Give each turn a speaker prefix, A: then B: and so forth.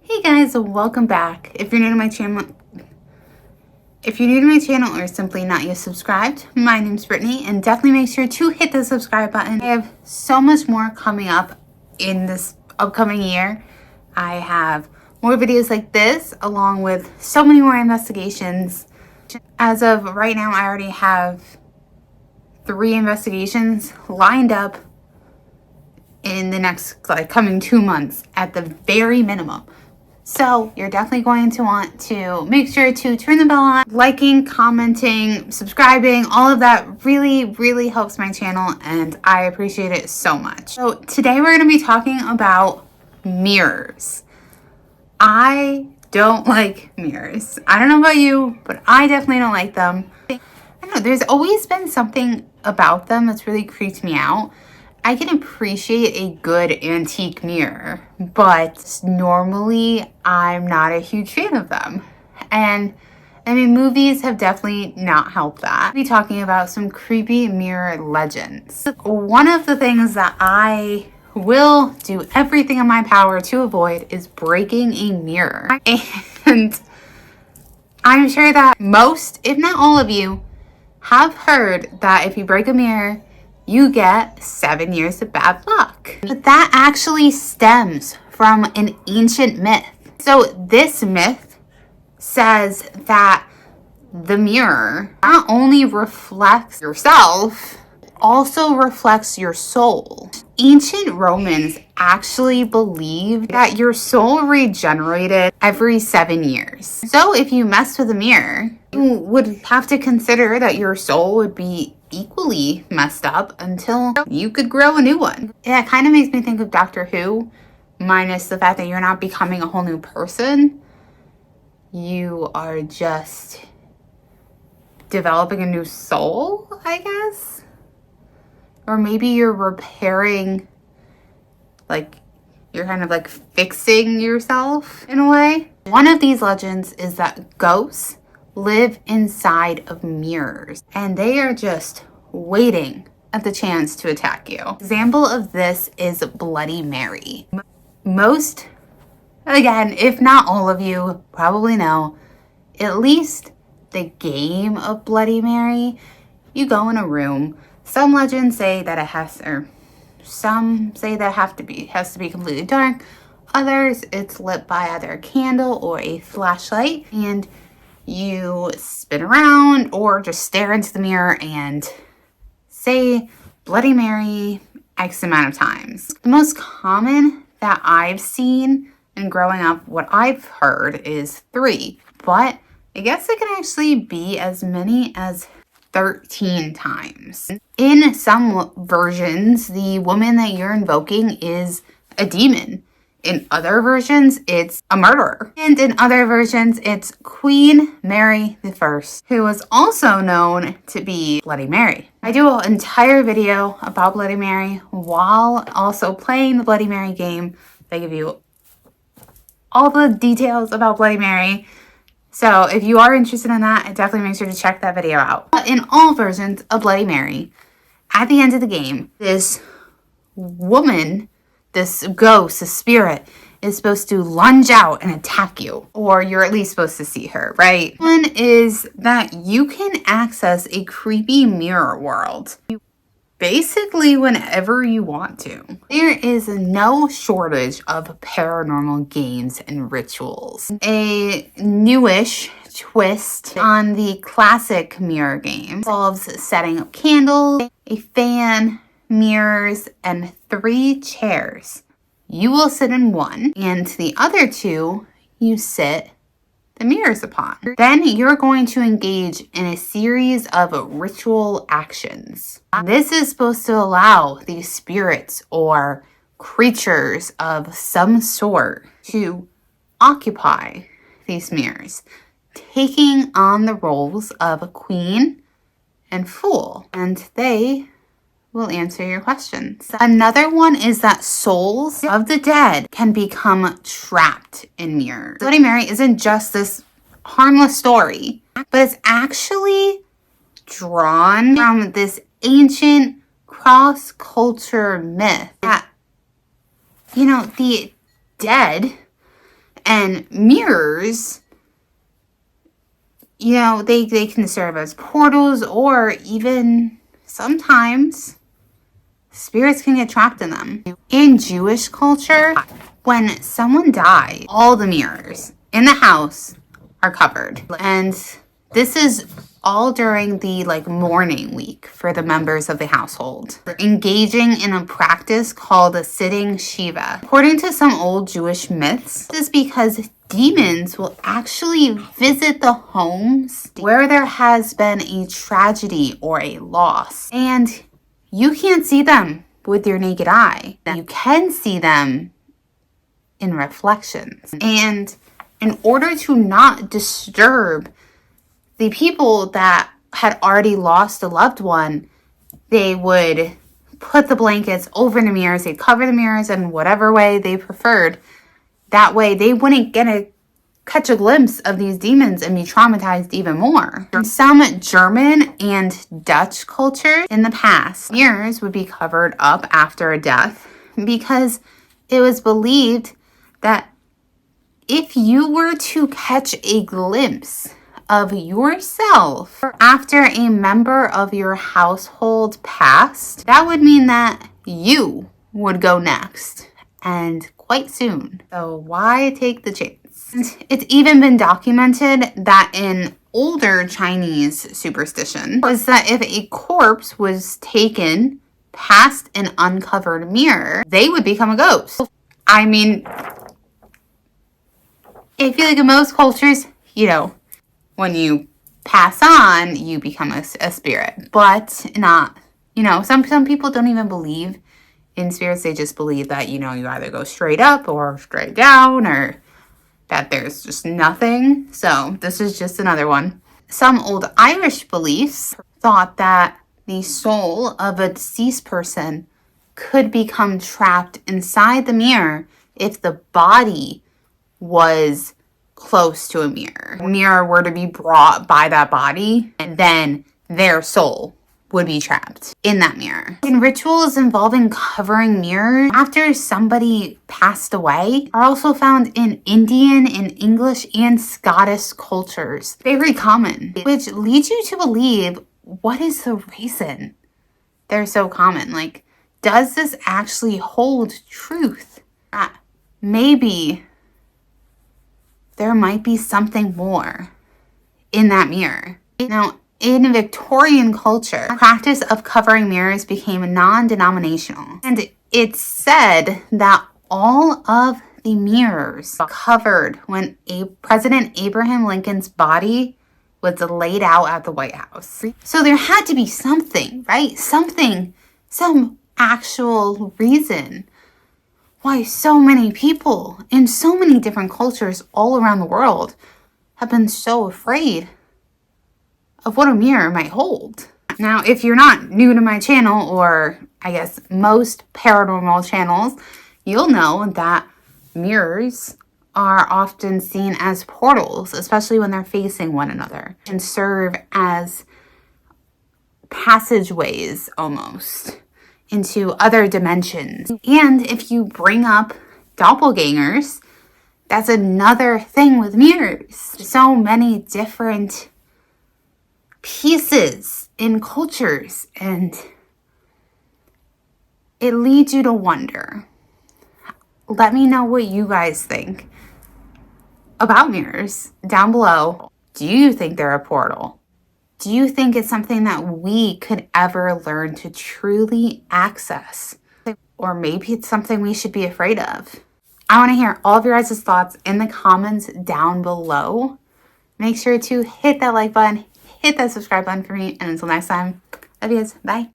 A: Hey guys, welcome back. If you're new to my channel or simply not yet subscribed, my name's Brittany, and definitely make sure to hit the subscribe button. I have so much more coming up in this upcoming year. I have more videos like this, along with so many more investigations. As of right now, I already have 3 investigations lined up in the next coming 2 months at the very minimum. So you're definitely going to want to make sure to turn the bell on. Liking, commenting, subscribing, all of that really helps my channel, and I appreciate it so much. So today we're going to be talking about mirrors. I don't like mirrors. I don't know about you, but I definitely don't like them. I don't know, there's always been something about them that's really creeped me out. I can appreciate a good antique mirror, but normally I'm not a huge fan of them. And I mean, movies have definitely not helped that. We'll be talking about some creepy mirror legends. One of the things that I will do everything in my power to avoid is breaking a mirror. And I'm sure that most, if not all of you, have heard that if you break a mirror, you get 7 years of bad luck. But that actually stems from an ancient myth. So this myth says that the mirror not only reflects yourself, also reflects your soul. Ancient Romans actually believed that your soul regenerated every 7 years. So if you messed with a mirror, you would have to consider that your soul would be equally messed up until you could grow a new one. It kind of makes me think of Doctor Who, minus the fact that you're not becoming a whole new person. You are just developing a new soul, I guess. Or maybe you're repairing, you're kind of fixing yourself in a way. One of these legends is that ghosts live inside of mirrors, and they are just waiting at the chance to attack you. Example of this is Bloody Mary. Most, again, if not all of you, probably know at least the game of Bloody Mary. You go in a room. Some legends say that it has to be completely dark. Others, it's lit by either a candle or a flashlight, and you spin around or just stare into the mirror and say Bloody Mary X amount of times. The most common that I've seen in growing up, what I've heard is 3, but I guess it can actually be as many as 13 times. In some versions, the woman that you're invoking is a demon. In other versions, it's a murderer. And in other versions, it's Queen Mary I, who was also known to be Bloody Mary. I do an entire video about Bloody Mary while also playing the Bloody Mary game. They give you all the details about Bloody Mary. So if you are interested in that, definitely make sure to check that video out. But in all versions of Bloody Mary, at the end of the game, this woman, this ghost, this spirit, is supposed to lunge out and attack you. Or you're at least supposed to see her, right? One is that you can access a creepy mirror world basically whenever you want to. There is no shortage of paranormal games and rituals. A newish twist on the classic mirror game involves setting up candles, a fan, mirrors, and 3 chairs. You will sit in one, and the other 2 you sit the mirrors upon. Then you're going to engage in a series of ritual actions. This is supposed to allow these spirits or creatures of some sort to occupy these mirrors, taking on the roles of a queen and fool, and they will answer your questions. Another one is that souls of the dead can become trapped in mirrors. Bloody Mary isn't just this harmless story, but it's actually drawn from this ancient cross-culture myth that, the dead And mirrors, you know, they can serve as portals, or even sometimes spirits can get trapped in them. In Jewish culture, when someone dies, all the mirrors in the house are covered. And this is all during the mourning week for the members of the household. They're engaging in a practice called a sitting Shiva. According to some old Jewish myths, this is because demons will actually visit the homes where there has been a tragedy or a loss. And you can't see them with your naked eye. You can see them in reflections. And in order to not disturb the people that had already lost a loved one, they would put the blankets over the mirrors. They'd cover the mirrors in whatever way they preferred. That way they wouldn't catch a glimpse of these demons and be traumatized even more. In some German and Dutch cultures in the past, mirrors would be covered up after a death because it was believed that if you were to catch a glimpse of yourself after a member of your household passed, that would mean that you would go next, and quite soon. So why take the chance? It's even been documented that in older Chinese superstition was that if a corpse was taken past an uncovered mirror, they would become a ghost. I mean, I feel like in most cultures, you know, when you pass on, you become a spirit, but not, you know, some people don't even believe in spirits. They just believe that, you know, you either go straight up or straight down, or that there's just nothing. So this is just another one. Some old Irish beliefs thought that the soul of a deceased person could become trapped inside the mirror if the body was close to a mirror were to be brought by that body, and then their soul would be trapped in that mirror. In rituals involving covering mirrors after somebody passed away are also found in Indian and English and Scottish cultures. Very common, which leads you to believe, what is the reason they're so common? Like, does this actually hold truth? Maybe there might be something more in that mirror. Now, in Victorian culture, the practice of covering mirrors became non-denominational. And it's said that all of the mirrors covered when President Abraham Lincoln's body was laid out at the White House. So there had to be something, right? Some actual reason why so many people in so many different cultures all around the world have been so afraid of what a mirror might hold. Now, if you're not new to my channel, or I guess most paranormal channels, you'll know that mirrors are often seen as portals, especially when they're facing one another, and serve as passageways almost into other dimensions. And if you bring up doppelgangers, that's another thing with mirrors. So many different pieces in cultures, and it leads you to wonder. Let me know what you guys think about mirrors down below. Do you think they're a portal? Do you think it's something that we could ever learn to truly access? Or maybe it's something we should be afraid of? I want to hear all of your guys' thoughts in the comments down below. Make sure to hit that like button, hit that subscribe button for me, and until next time, love you guys. Bye.